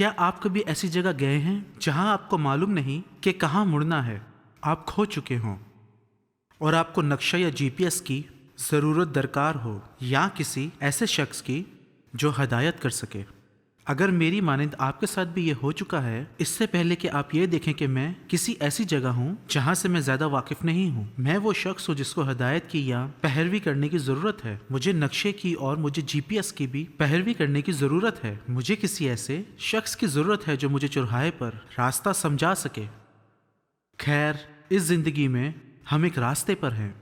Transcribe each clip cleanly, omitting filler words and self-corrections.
کیا آپ کبھی ایسی جگہ گئے ہیں جہاں آپ کو معلوم نہیں کہ کہاں مڑنا ہے؟ آپ کھو چکے ہوں اور آپ کو نقشہ یا جی پی ایس کی ضرورت درکار ہو، یا کسی ایسے شخص کی جو ہدایت کر سکے۔ اگر میری مانند آپ کے ساتھ بھی یہ ہو چکا ہے، اس سے پہلے کہ آپ یہ دیکھیں کہ میں کسی ایسی جگہ ہوں جہاں سے میں زیادہ واقف نہیں ہوں، میں وہ شخص ہوں جس کو ہدایت کی یا پیروی کرنے کی ضرورت ہے۔ مجھے نقشے کی اور مجھے جی پی ایس کی بھی پیروی کرنے کی ضرورت ہے۔ مجھے کسی ایسے شخص کی ضرورت ہے جو مجھے چوراہے پر راستہ سمجھا سکے۔ خیر، اس زندگی میں ہم ایک راستے پر ہیں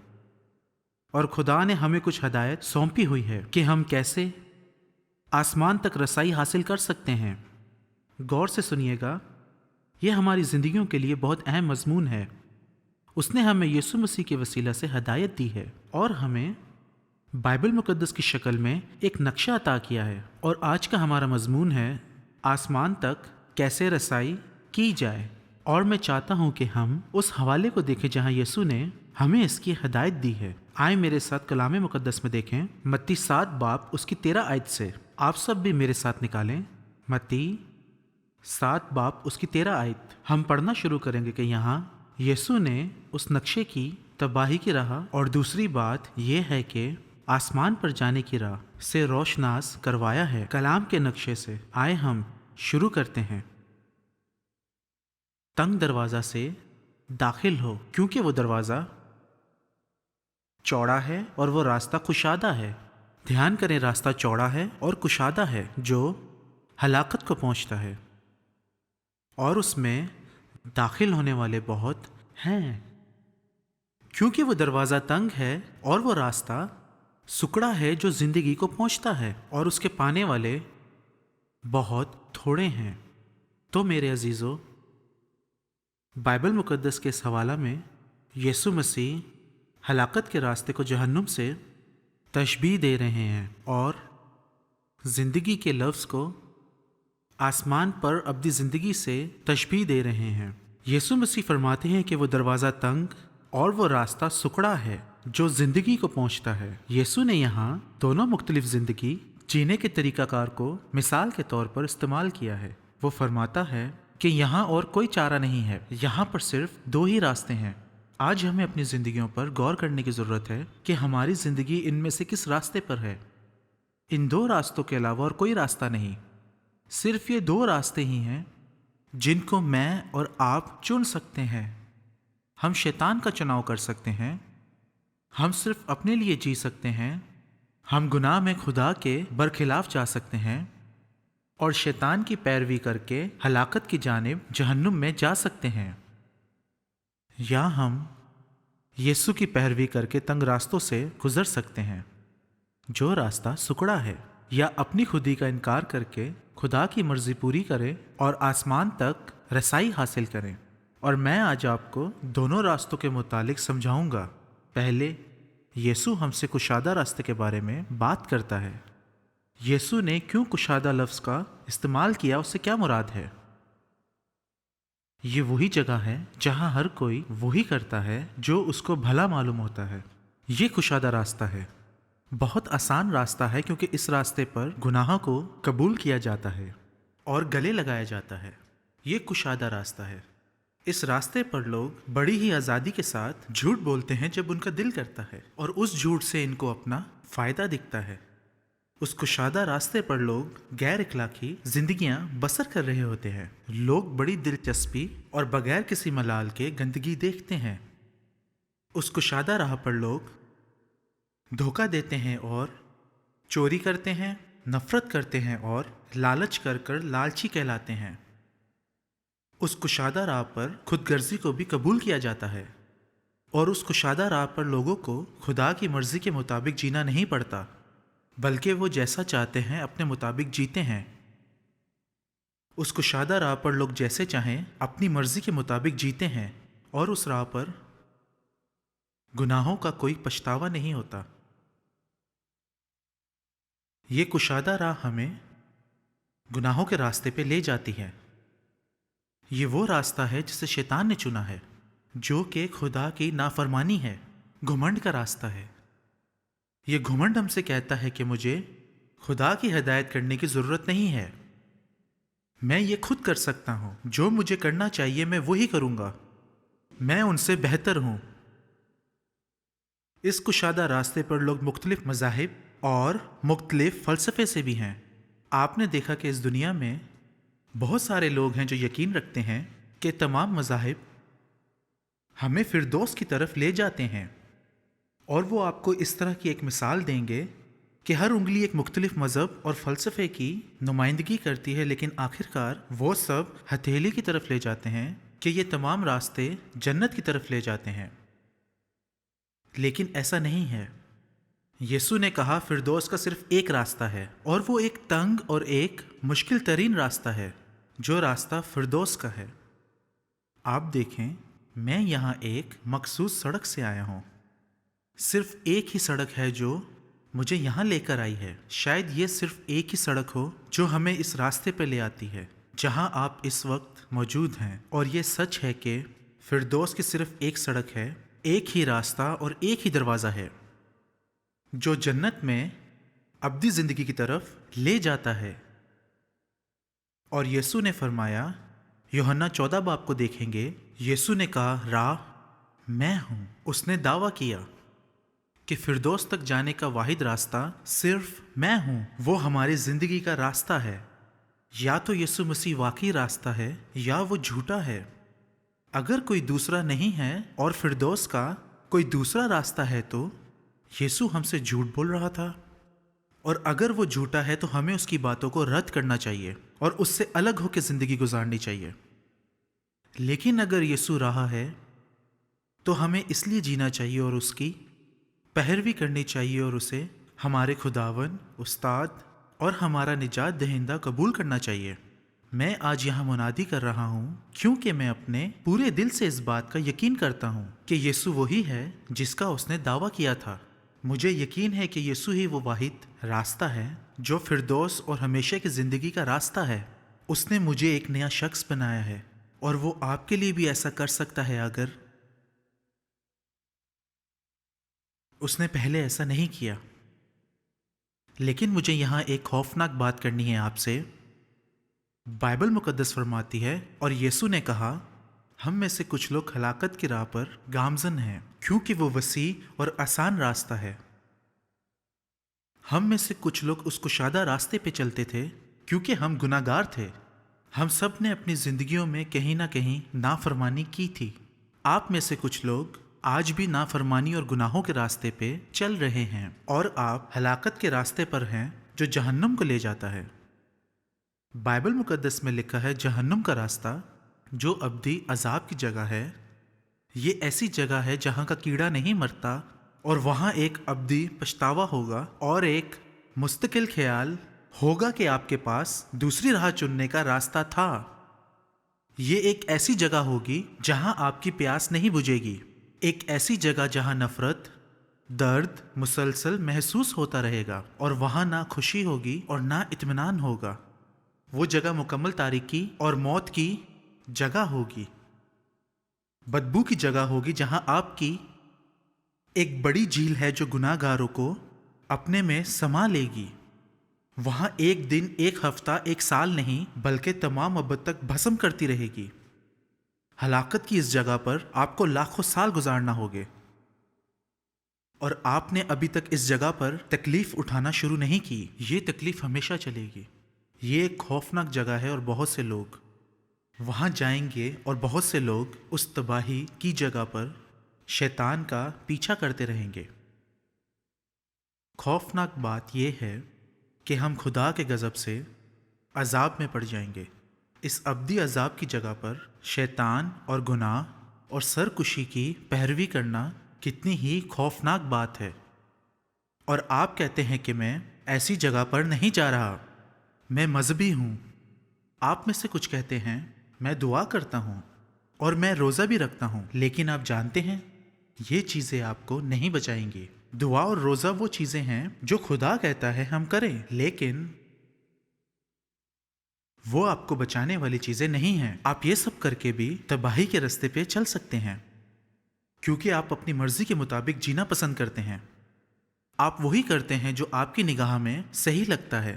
اور خدا نے ہمیں کچھ ہدایت سونپی ہوئی ہے کہ ہم کیسے آسمان تک رسائی حاصل کر سکتے ہیں۔ غور سے سنیے گا، یہ ہماری زندگیوں کے لیے بہت اہم مضمون ہے۔ اس نے ہمیں یسوع مسیح کے وسیلہ سے ہدایت دی ہے اور ہمیں بائبل مقدس کی شکل میں ایک نقشہ عطا کیا ہے، اور آج کا ہمارا مضمون ہے آسمان تک کیسے رسائی کی جائے۔ اور میں چاہتا ہوں کہ ہم اس حوالے کو دیکھیں جہاں یسوع نے ہمیں اس کی ہدایت دی ہے۔ آئے میرے ساتھ کلام مقدس میں دیکھیں، متی 7 باب اس کی 13 آیت سے۔ آپ سب بھی میرے ساتھ نکالیں، متی 7 باب اس کی 13 آیت۔ ہم پڑھنا شروع کریں گے کہ یہاں یسوع نے اس نقشے کی تباہی کی راہ، اور دوسری بات یہ ہے کہ آسمان پر جانے کی راہ سے روشناس کروایا ہے کلام کے نقشے سے۔ آئے ہم شروع کرتے ہیں۔ تنگ دروازہ سے داخل ہو، کیونکہ وہ دروازہ چوڑا ہے اور وہ راستہ کشادہ ہے۔ دھیان کریں، راستہ چوڑا ہے اور کشادہ ہے جو ہلاکت کو پہنچتا ہے، اور اس میں داخل ہونے والے بہت ہیں۔ کیونکہ وہ دروازہ تنگ ہے اور وہ راستہ سکڑا ہے جو زندگی کو پہنچتا ہے، اور اس کے پانے والے بہت تھوڑے ہیں۔ تو میرے عزیزو، بائبل مقدس کے اس حوالہ میں یسوع مسیح ہلاکت کے راستے کو جہنم سے تشبیہ دے رہے ہیں، اور زندگی کے لفظ کو آسمان پر ابدی زندگی سے تشبیہ دے رہے ہیں۔ یسوع مسیح فرماتے ہیں کہ وہ دروازہ تنگ اور وہ راستہ سکڑا ہے جو زندگی کو پہنچتا ہے۔ یسوع نے یہاں دونوں مختلف زندگی جینے کے طریقہ کار کو مثال کے طور پر استعمال کیا ہے۔ وہ فرماتا ہے کہ یہاں اور کوئی چارہ نہیں ہے، یہاں پر صرف 2 ہی راستے ہیں۔ آج ہمیں اپنی زندگیوں پر غور کرنے کی ضرورت ہے کہ ہماری زندگی ان میں سے کس راستے پر ہے۔ ان 2 راستوں کے علاوہ اور کوئی راستہ نہیں، صرف یہ 2 راستے ہی ہیں جن کو میں اور آپ چن سکتے ہیں۔ ہم شیطان کا چناؤ کر سکتے ہیں، ہم صرف اپنے لیے جی سکتے ہیں، ہم گناہ میں خدا کے برخلاف جا سکتے ہیں اور شیطان کی پیروی کر کے ہلاکت کی جانب جہنم میں جا سکتے ہیں، یا ہم یسوع کی پیروی کر کے تنگ راستوں سے گزر سکتے ہیں جو راستہ سکڑا ہے، یا اپنی خودی کا انکار کر کے خدا کی مرضی پوری کریں اور آسمان تک رسائی حاصل کریں۔ اور میں آج آپ کو دونوں راستوں کے متعلق سمجھاؤں گا۔ پہلے یسوع ہم سے کشادہ راستے کے بارے میں بات کرتا ہے۔ یسوع نے کیوں کشادہ لفظ کا استعمال کیا، اس سے کیا مراد ہے؟ یہ وہی جگہ ہے جہاں ہر کوئی وہی کرتا ہے جو اس کو بھلا معلوم ہوتا ہے۔ یہ کشادہ راستہ ہے، بہت آسان راستہ ہے، کیونکہ اس راستے پر گناہوں کو قبول کیا جاتا ہے اور گلے لگایا جاتا ہے۔ یہ کشادہ راستہ ہے۔ اس راستے پر لوگ بڑی ہی آزادی کے ساتھ جھوٹ بولتے ہیں جب ان کا دل کرتا ہے، اور اس جھوٹ سے ان کو اپنا فائدہ دکھتا ہے۔ اس کشادہ راستے پر لوگ غیر اخلاقی زندگیاں بسر کر رہے ہوتے ہیں۔ لوگ بڑی دلچسپی اور بغیر کسی ملال کے گندگی دیکھتے ہیں۔ اس کشادہ راہ پر لوگ دھوکہ دیتے ہیں اور چوری کرتے ہیں، نفرت کرتے ہیں اور لالچ کر کر لالچی کہلاتے ہیں۔ اس کشادہ راہ پر خود غرضی کو بھی قبول کیا جاتا ہے، اور اس کشادہ راہ پر لوگوں کو خدا کی مرضی کے مطابق جینا نہیں پڑتا، بلکہ وہ جیسا چاہتے ہیں اپنے مطابق جیتے ہیں۔ اس کشادہ راہ پر لوگ جیسے چاہیں اپنی مرضی کے مطابق جیتے ہیں، اور اس راہ پر گناہوں کا کوئی پچھتاوا نہیں ہوتا۔ یہ کشادہ راہ ہمیں گناہوں کے راستے پہ لے جاتی ہے۔ یہ وہ راستہ ہے جسے شیطان نے چنا ہے، جو کہ خدا کی نافرمانی ہے، گھمنڈ کا راستہ ہے۔ یہ گھمنڈ ہم سے کہتا ہے کہ مجھے خدا کی ہدایت کرنے کی ضرورت نہیں ہے، میں یہ خود کر سکتا ہوں، جو مجھے کرنا چاہیے میں وہی کروں گا، میں ان سے بہتر ہوں۔ اس کشادہ راستے پر لوگ مختلف مذاہب اور مختلف فلسفے سے بھی ہیں۔ آپ نے دیکھا کہ اس دنیا میں بہت سارے لوگ ہیں جو یقین رکھتے ہیں کہ تمام مذاہب ہمیں فردوس کی طرف لے جاتے ہیں، اور وہ آپ کو اس طرح کی ایک مثال دیں گے کہ ہر انگلی ایک مختلف مذہب اور فلسفے کی نمائندگی کرتی ہے، لیکن آخرکار وہ سب ہتھیلی کی طرف لے جاتے ہیں کہ یہ تمام راستے جنت کی طرف لے جاتے ہیں۔ لیکن ایسا نہیں ہے۔ یسوع نے کہا فردوس کا صرف ایک راستہ ہے، اور وہ ایک تنگ اور ایک مشکل ترین راستہ ہے، جو راستہ فردوس کا ہے۔ آپ دیکھیں، میں یہاں ایک مخصوص سڑک سے آیا ہوں۔ صرف ایک ہی سڑک ہے جو مجھے یہاں لے کر آئی ہے۔ شاید یہ صرف ایک ہی سڑک ہو جو ہمیں اس راستے پہ لے آتی ہے جہاں آپ اس وقت موجود ہیں، اور یہ سچ ہے کہ فردوس کی صرف ایک سڑک ہے، ایک ہی راستہ اور ایک ہی دروازہ ہے جو جنت میں ابدی زندگی کی طرف لے جاتا ہے۔ اور یسوع نے فرمایا، یوحنا 14 باب کو دیکھیں گے، یسوع نے کہا راہ میں ہوں۔ اس نے دعویٰ کیا کہ فردوس تک جانے کا واحد راستہ صرف میں ہوں۔ وہ ہماری زندگی کا راستہ ہے۔ یا تو یسوع مسیح واقعی راستہ ہے یا وہ جھوٹا ہے۔ اگر کوئی دوسرا نہیں ہے اور فردوس کا کوئی دوسرا راستہ ہے تو یسوع ہم سے جھوٹ بول رہا تھا، اور اگر وہ جھوٹا ہے تو ہمیں اس کی باتوں کو رد کرنا چاہیے اور اس سے الگ ہو کے زندگی گزارنی چاہیے۔ لیکن اگر یسوع راہ ہے تو ہمیں اس لیے جینا چاہیے اور اس کی پیروی کرنی چاہیے، اور اسے ہمارے خداوند، استاد اور ہمارا نجات دہندہ قبول کرنا چاہیے۔ میں آج یہاں منادی کر رہا ہوں کیونکہ میں اپنے پورے دل سے اس بات کا یقین کرتا ہوں کہ یسوع وہی ہے جس کا اس نے دعویٰ کیا تھا۔ مجھے یقین ہے کہ یسوع ہی وہ واحد راستہ ہے جو فردوس اور ہمیشہ کی زندگی کا راستہ ہے۔ اس نے مجھے ایک نیا شخص بنایا ہے، اور وہ آپ کے لیے بھی ایسا کر سکتا ہے اگر اس نے پہلے ایسا نہیں کیا۔ لیکن مجھے یہاں ایک خوفناک بات کرنی ہے آپ سے۔ بائبل مقدس فرماتی ہے، اور یسوع نے کہا ہم میں سے کچھ لوگ ہلاکت کی راہ پر گامزن ہیں کیونکہ وہ وسیع اور آسان راستہ ہے۔ ہم میں سے کچھ لوگ اس کشادہ راستے پہ چلتے تھے کیونکہ ہم گناہ گار تھے۔ ہم سب نے اپنی زندگیوں میں کہیں نہ کہیں نافرمانی کی تھی۔ آپ میں سے کچھ لوگ آج بھی نافرمانی اور گناہوں کے راستے پہ چل رہے ہیں، اور آپ ہلاکت کے راستے پر ہیں جو جہنم کو لے جاتا ہے۔ بائبل مقدس میں لکھا ہے جہنم کا راستہ جو ابدی عذاب کی جگہ ہے، یہ ایسی جگہ ہے جہاں کا کیڑا نہیں مرتا، اور وہاں ایک ابدی پچھتاوا ہوگا اور ایک مستقل خیال ہوگا کہ آپ کے پاس دوسری راہ چننے کا راستہ تھا۔ یہ ایک ایسی جگہ ہوگی جہاں آپ کی پیاس نہیں بجھے گی، ایک ایسی جگہ جہاں نفرت، درد مسلسل محسوس ہوتا رہے گا، اور وہاں نہ خوشی ہوگی اور نہ اطمینان ہوگا۔ وہ جگہ مکمل تاریکی اور موت کی جگہ ہوگی، بدبو کی جگہ ہوگی، جہاں آپ کی ایک بڑی جھیل ہے جو گناہ گاروں کو اپنے میں سما لے گی۔ وہاں ایک دن، ایک ہفتہ، ایک سال نہیں بلکہ تمام ابد تک بھسم کرتی رہے گی۔ ہلاکت کی اس جگہ پر آپ کو لاکھوں سال گزارنا ہوگے، اور آپ نے ابھی تک اس جگہ پر تکلیف اٹھانا شروع نہیں کی۔ یہ تکلیف ہمیشہ چلے گی۔ یہ ایک خوفناک جگہ ہے، اور بہت سے لوگ وہاں جائیں گے، اور بہت سے لوگ اس تباہی کی جگہ پر شیطان کا پیچھا کرتے رہیں گے۔ خوفناک بات یہ ہے کہ ہم خدا کے غضب سے عذاب میں پڑ جائیں گے۔ اس ابدی عذاب کی جگہ پر شیطان اور گناہ اور سرکشی کی پیروی کرنا کتنی ہی خوفناک بات ہے۔ اور آپ کہتے ہیں کہ میں ایسی جگہ پر نہیں جا رہا، میں مذہبی ہوں۔ آپ میں سے کچھ کہتے ہیں میں دعا کرتا ہوں اور میں روزہ بھی رکھتا ہوں، لیکن آپ جانتے ہیں یہ چیزیں آپ کو نہیں بچائیں گی۔ دعا اور روزہ وہ چیزیں ہیں جو خدا کہتا ہے ہم کریں، لیکن وہ آپ کو بچانے والی چیزیں نہیں ہیں۔ آپ یہ سب کر کے بھی تباہی کے راستے پہ چل سکتے ہیں، کیونکہ آپ اپنی مرضی کے مطابق جینا پسند کرتے ہیں۔ آپ وہی کرتے ہیں جو آپ کی نگاہ میں صحیح لگتا ہے،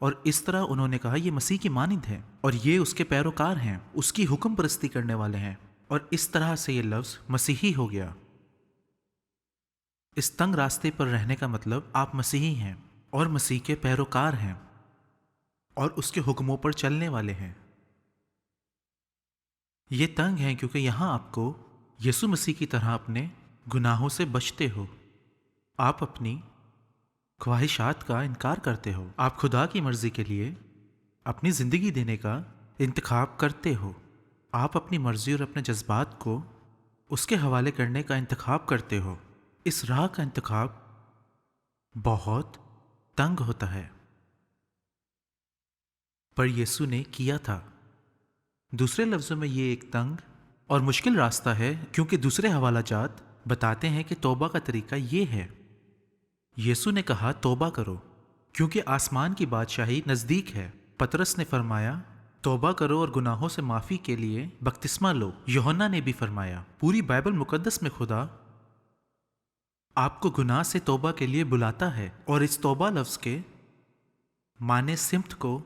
اور اس طرح انہوں نے کہا یہ مسیح کی مانند ہے اور یہ اس کے پیروکار ہیں، اس کی حکم پرستی کرنے والے ہیں، اور اس طرح سے یہ لفظ مسیحی ہو گیا۔ اس تنگ راستے پر رہنے کا مطلب آپ مسیحی ہیں اور مسیح کے پیروکار ہیں اور اس کے حکموں پر چلنے والے ہیں۔ یہ تنگ ہیں کیونکہ یہاں آپ کو یسوع مسیح کی طرح اپنے گناہوں سے بچتے ہو، آپ اپنی خواہشات کا انکار کرتے ہو، آپ خدا کی مرضی کے لیے اپنی زندگی دینے کا انتخاب کرتے ہو، آپ اپنی مرضی اور اپنے جذبات کو اس کے حوالے کرنے کا انتخاب کرتے ہو۔ اس راہ کا انتخاب بہت تنگ ہوتا ہے، پر یسوع نے کیا تھا۔ دوسرے لفظوں میں یہ ایک تنگ اور مشکل راستہ ہے کیونکہ دوسرے حوالہ جات بتاتے ہیں کہ توبہ کا طریقہ یہ ہے۔ یسوع نے کہا توبہ کرو کیونکہ آسمان کی بادشاہی نزدیک ہے۔ پطرس نے فرمایا توبہ کرو اور گناہوں سے معافی کے لیے بپتسمہ لو۔ یوحنا نے بھی فرمایا۔ پوری بائبل مقدس میں خدا آپ کو گناہ سے توبہ کے لیے بلاتا ہے، اور اس توبہ لفظ کے معنی سمت کو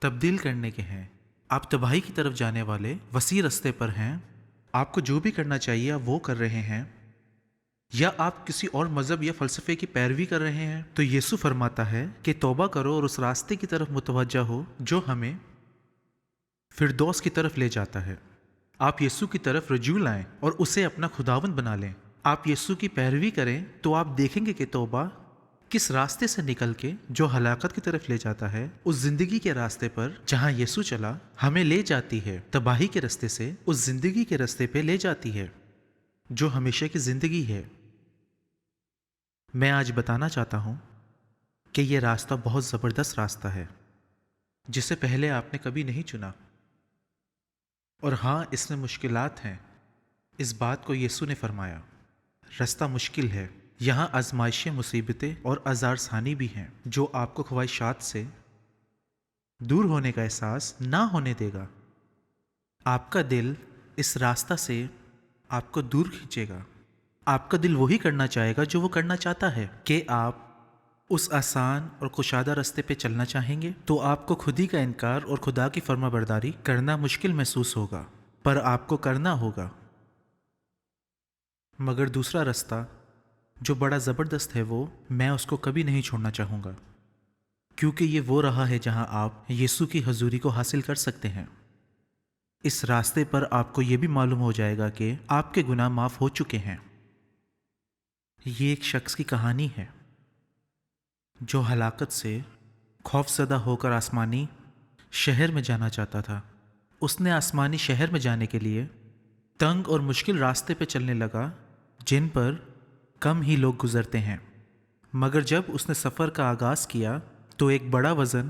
تبدیل کرنے کے ہیں۔ آپ تباہی کی طرف جانے والے وسیع رستے پر ہیں، آپ کو جو بھی کرنا چاہیے وہ کر رہے ہیں، یا آپ کسی اور مذہب یا فلسفے کی پیروی کر رہے ہیں، تو یسوع فرماتا ہے کہ توبہ کرو اور اس راستے کی طرف متوجہ ہو جو ہمیں فردوس کی طرف لے جاتا ہے۔ آپ یسوع کی طرف رجوع لائیں اور اسے اپنا خداوند بنا لیں۔ آپ یسوع کی پیروی کریں تو آپ دیکھیں گے کہ توبہ کس راستے سے نکل کے جو ہلاکت کی طرف لے جاتا ہے، اس زندگی کے راستے پر جہاں یسوع چلا ہمیں لے جاتی ہے، تباہی کے راستے سے اس زندگی کے راستے پہ لے جاتی ہے جو ہمیشہ کی زندگی ہے۔ میں آج بتانا چاہتا ہوں کہ یہ راستہ بہت زبردست راستہ ہے جسے پہلے آپ نے کبھی نہیں چنا، اور ہاں اس میں مشکلات ہیں، اس بات کو یسوع نے فرمایا۔ راستہ مشکل ہے، یہاں آزمائشیں، مصیبتیں اور آزار ثانی بھی ہیں جو آپ کو خواہشات سے دور ہونے کا احساس نہ ہونے دے گا۔ آپ کا دل اس راستہ سے آپ کو دور کھینچے گا۔ آپ کا دل وہی کرنا چاہے گا جو وہ کرنا چاہتا ہے۔ کہ آپ اس آسان اور کشادہ راستے پہ چلنا چاہیں گے تو آپ کو خود ہی کا انکار اور خدا کی فرما برداری کرنا مشکل محسوس ہوگا، پر آپ کو کرنا ہوگا۔ مگر دوسرا راستہ جو بڑا زبردست ہے وہ میں اس کو کبھی نہیں چھوڑنا چاہوں گا، کیونکہ یہ وہ راہ ہے جہاں آپ یسوع کی حضوری کو حاصل کر سکتے ہیں۔ اس راستے پر آپ کو یہ بھی معلوم ہو جائے گا کہ آپ کے گناہ معاف ہو چکے ہیں۔ یہ ایک شخص کی کہانی ہے جو ہلاکت سے خوف زدہ ہو کر آسمانی شہر میں جانا چاہتا تھا۔ اس نے آسمانی شہر میں جانے کے لیے تنگ اور مشکل راستے پہ چلنے لگا جن پر کم ہی لوگ گزرتے ہیں، مگر جب اس نے سفر کا آغاز کیا تو ایک بڑا وزن،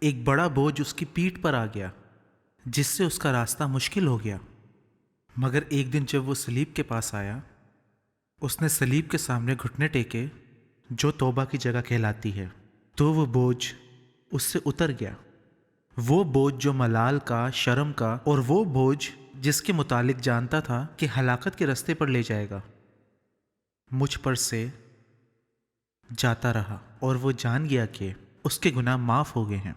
ایک بڑا بوجھ اس کی پیٹھ پر آ گیا جس سے اس کا راستہ مشکل ہو گیا۔ مگر ایک دن جب وہ صلیب کے پاس آیا، اس نے صلیب کے سامنے گھٹنے ٹیکے جو توبہ کی جگہ کہلاتی ہے، تو وہ بوجھ اس سے اتر گیا۔ وہ بوجھ جو ملال کا، شرم کا، اور وہ بوجھ جس کے متعلق جانتا تھا کہ ہلاکت کے راستے پر لے جائے گا، مجھ پر سے جاتا رہا، اور وہ جان گیا کہ اس کے گناہ معاف ہو گئے ہیں۔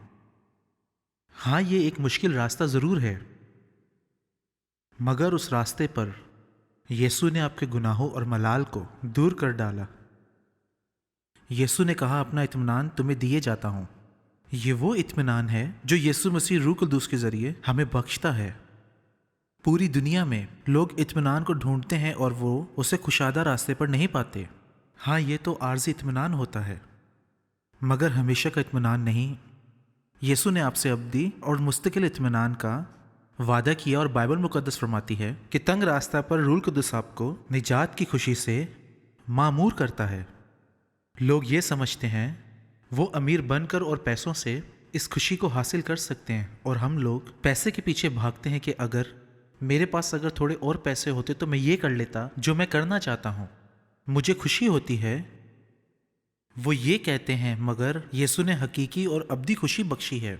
ہاں یہ ایک مشکل راستہ ضرور ہے، مگر اس راستے پر یسوع نے آپ کے گناہوں اور ملال کو دور کر ڈالا۔ یسوع نے کہا اپنا اطمینان تمہیں دیے جاتا ہوں۔ یہ وہ اطمینان ہے جو یسوع مسیح روح القدس کے ذریعے ہمیں بخشتا ہے۔ پوری دنیا میں لوگ اطمینان کو ڈھونڈتے ہیں اور وہ اسے کشادہ راستے پر نہیں پاتے۔ ہاں یہ تو عارضی اطمینان ہوتا ہے، مگر ہمیشہ کا اطمینان نہیں۔ یسوع نے آپ سے ابدی اور مستقل اطمینان کا وعدہ کیا، اور بائبل مقدس فرماتی ہے کہ تنگ راستہ پر روح القدس آپ کو نجات کی خوشی سے معمور کرتا ہے۔ لوگ یہ سمجھتے ہیں وہ امیر بن کر اور پیسوں سے اس خوشی کو حاصل کر سکتے ہیں، اور ہم لوگ پیسے کے پیچھے بھاگتے ہیں کہ اگر میرے پاس اگر تھوڑے اور پیسے ہوتے تو میں یہ کر لیتا جو میں کرنا چاہتا ہوں، مجھے خوشی ہوتی ہے۔ وہ یہ کہتے ہیں، مگر یسوع نے حقیقی اور ابدی خوشی بخشی ہے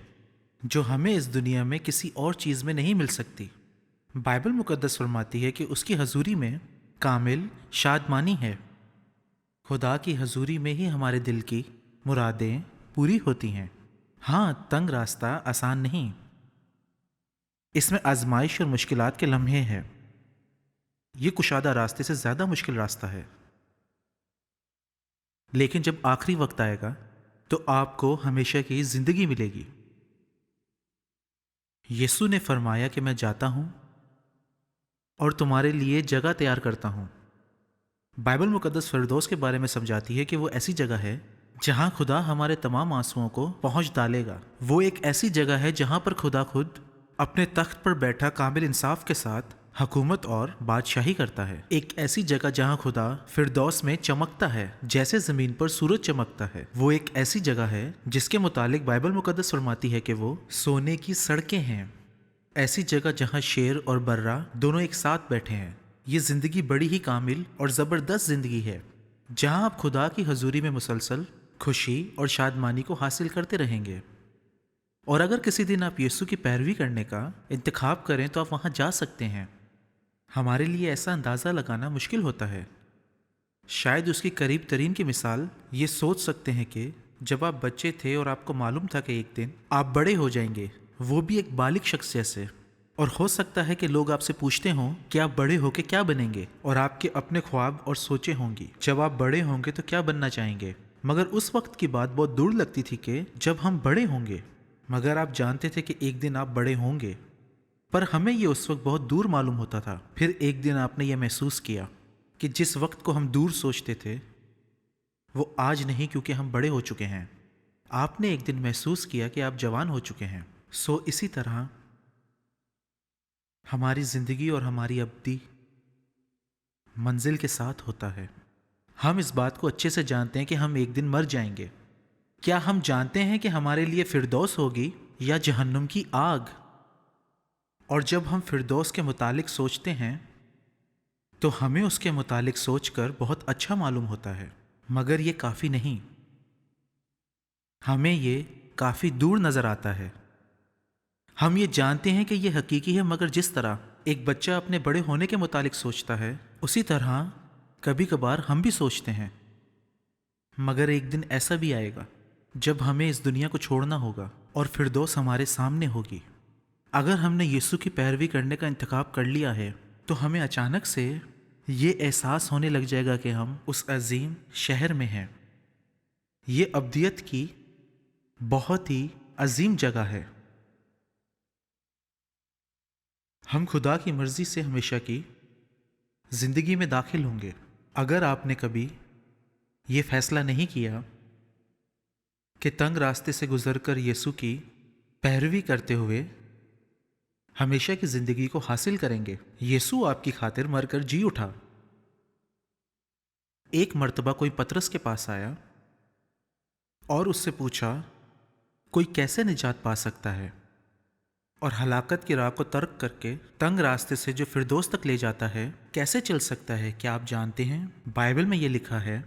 جو ہمیں اس دنیا میں کسی اور چیز میں نہیں مل سکتی۔ بائبل مقدس فرماتی ہے کہ اس کی حضوری میں کامل شادمانی ہے۔ خدا کی حضوری میں ہی ہمارے دل کی مرادیں پوری ہوتی ہیں۔ ہاں، تنگ راستہ آسان نہیں، اس میں آزمائش اور مشکلات کے لمحے ہیں۔ یہ کشادہ راستے سے زیادہ مشکل راستہ ہے، لیکن جب آخری وقت آئے گا تو آپ کو ہمیشہ کی زندگی ملے گی۔ یسوع نے فرمایا کہ میں جاتا ہوں اور تمہارے لیے جگہ تیار کرتا ہوں۔ بائبل مقدس فردوس کے بارے میں سمجھاتی ہے کہ وہ ایسی جگہ ہے جہاں خدا ہمارے تمام آنسوؤں کو پہنچ ڈالے گا۔ وہ ایک ایسی جگہ ہے جہاں پر خدا خود اپنے تخت پر بیٹھا کامل انصاف کے ساتھ حکومت اور بادشاہی کرتا ہے۔ ایک ایسی جگہ جہاں خدا فردوس میں چمکتا ہے جیسے زمین پر سورج چمکتا ہے۔ وہ ایک ایسی جگہ ہے جس کے متعلق بائبل مقدس فرماتی ہے کہ وہ سونے کی سڑکیں ہیں۔ ایسی جگہ جہاں شیر اور برہ دونوں ایک ساتھ بیٹھے ہیں۔ یہ زندگی بڑی ہی کامل اور زبردست زندگی ہے جہاں آپ خدا کی حضوری میں مسلسل خوشی اور شادمانی کو حاصل کرتے رہیں گے۔ اور اگر کسی دن آپ یسوع کی پیروی کرنے کا انتخاب کریں تو آپ وہاں جا سکتے ہیں۔ ہمارے لیے ایسا اندازہ لگانا مشکل ہوتا ہے۔ شاید اس کی قریب ترین کی مثال یہ سوچ سکتے ہیں کہ جب آپ بچے تھے اور آپ کو معلوم تھا کہ ایک دن آپ بڑے ہو جائیں گے، وہ بھی ایک بالغ شخص جیسے، اور ہو سکتا ہے کہ لوگ آپ سے پوچھتے ہوں کہ آپ بڑے ہو کے کیا بنیں گے، اور آپ کے اپنے خواب اور سوچیں ہوں گی جب آپ بڑے ہوں گے تو کیا بننا چاہیں گے۔ مگر اس وقت کی بات بہت دور لگتی تھی کہ جب ہم بڑے ہوں گے، مگر آپ جانتے تھے کہ ایک دن آپ بڑے ہوں گے، پر ہمیں یہ اس وقت بہت دور معلوم ہوتا تھا۔ پھر ایک دن آپ نے یہ محسوس کیا کہ جس وقت کو ہم دور سوچتے تھے وہ آج نہیں، کیونکہ ہم بڑے ہو چکے ہیں۔ آپ نے ایک دن محسوس کیا کہ آپ جوان ہو چکے ہیں۔ اسی طرح ہماری زندگی اور ہماری ابدی منزل کے ساتھ ہوتا ہے۔ ہم اس بات کو اچھے سے جانتے ہیں کہ ہم ایک دن مر جائیں گے۔ کیا ہم جانتے ہیں کہ ہمارے لیے فردوس ہوگی یا جہنم کی آگ؟ اور جب ہم فردوس کے متعلق سوچتے ہیں تو ہمیں اس کے متعلق سوچ کر بہت اچھا معلوم ہوتا ہے، مگر یہ کافی نہیں۔ ہمیں یہ کافی دور نظر آتا ہے۔ ہم یہ جانتے ہیں کہ یہ حقیقی ہے، مگر جس طرح ایک بچہ اپنے بڑے ہونے کے متعلق سوچتا ہے، اسی طرح کبھی کبھار ہم بھی سوچتے ہیں۔ مگر ایک دن ایسا بھی آئے گا جب ہمیں اس دنیا کو چھوڑنا ہوگا اور فردوس ہمارے سامنے ہوگی۔ اگر ہم نے یسوع کی پیروی کرنے کا انتخاب کر لیا ہے تو ہمیں اچانک سے یہ احساس ہونے لگ جائے گا کہ ہم اس عظیم شہر میں ہیں۔ یہ ابدیت کی بہت ہی عظیم جگہ ہے۔ ہم خدا کی مرضی سے ہمیشہ کی زندگی میں داخل ہوں گے۔ اگر آپ نے کبھی یہ فیصلہ نہیں کیا کہ تنگ راستے سے گزر کر یسوع کی پیروی کرتے ہوئے ہمیشہ کی زندگی کو حاصل کریں گے، یسوع آپ کی خاطر مر کر جی اٹھا۔ ایک مرتبہ کوئی پطرس کے پاس آیا اور اس سے پوچھا، کوئی کیسے نجات پا سکتا ہے اور ہلاکت کی راہ کو ترک کر کے تنگ راستے سے جو فردوس تک لے جاتا ہے کیسے چل سکتا ہے؟ کیا آپ جانتے ہیں بائبل میں یہ لکھا ہے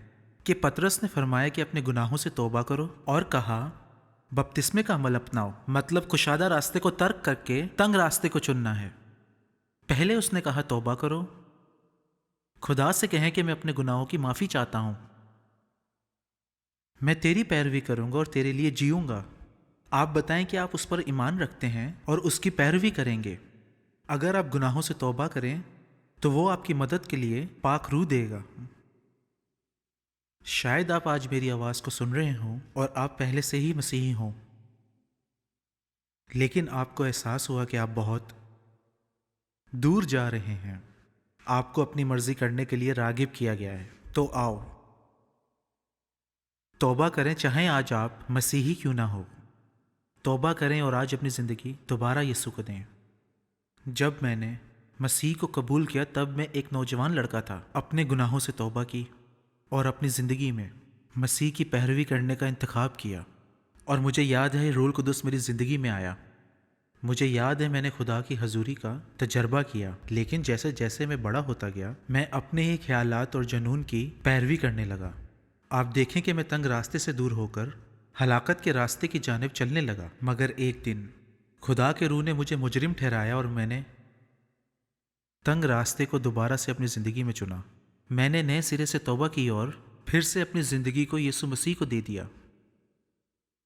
کہ پطرس نے فرمایا کہ اپنے گناہوں سے توبہ کرو، اور کہا بپتسمے کا عمل اپناؤ، مطلب کشادہ راستے کو ترک کر کے تنگ راستے کو چننا ہے۔ پہلے اس نے کہا توبہ کرو، خدا سے کہیں کہ میں اپنے گناہوں کی معافی چاہتا ہوں، میں تیری پیروی کروں گا اور تیرے لیے جیوں گا۔ آپ بتائیں کہ آپ اس پر ایمان رکھتے ہیں اور اس کی پیروی کریں گے۔ اگر آپ گناہوں سے توبہ کریں تو وہ آپ کی مدد کے لیے پاک روح دے گا۔ شاید آپ آج میری آواز کو سن رہے ہوں اور آپ پہلے سے ہی مسیحی ہوں، لیکن آپ کو احساس ہوا کہ آپ بہت دور جا رہے ہیں۔ آپ کو اپنی مرضی کرنے کے لیے راغب کیا گیا ہے۔ تو آؤ توبہ کریں، چاہے آج آپ مسیحی کیوں نہ ہو۔ توبہ کریں اور آج اپنی زندگی دوبارہ یسوع کو دیں۔ جب میں نے مسیح کو قبول کیا تب میں ایک نوجوان لڑکا تھا۔ اپنے گناہوں سے توبہ کی اور اپنی زندگی میں مسیح کی پیروی کرنے کا انتخاب کیا، اور مجھے یاد ہے روح القدس میری زندگی میں آیا۔ مجھے یاد ہے میں نے خدا کی حضوری کا تجربہ کیا، لیکن جیسے جیسے میں بڑا ہوتا گیا میں اپنے ہی خیالات اور جنون کی پیروی کرنے لگا۔ آپ دیکھیں کہ میں تنگ راستے سے دور ہو کر ہلاکت کے راستے کی جانب چلنے لگا، مگر ایک دن خدا کے روح نے مجھے مجرم ٹھہرایا اور میں نے تنگ راستے کو دوبارہ سے اپنی زندگی میں چنا۔ میں نے نئے سرے سے توبہ کی اور پھر سے اپنی زندگی کو یسوع مسیح کو دے دیا۔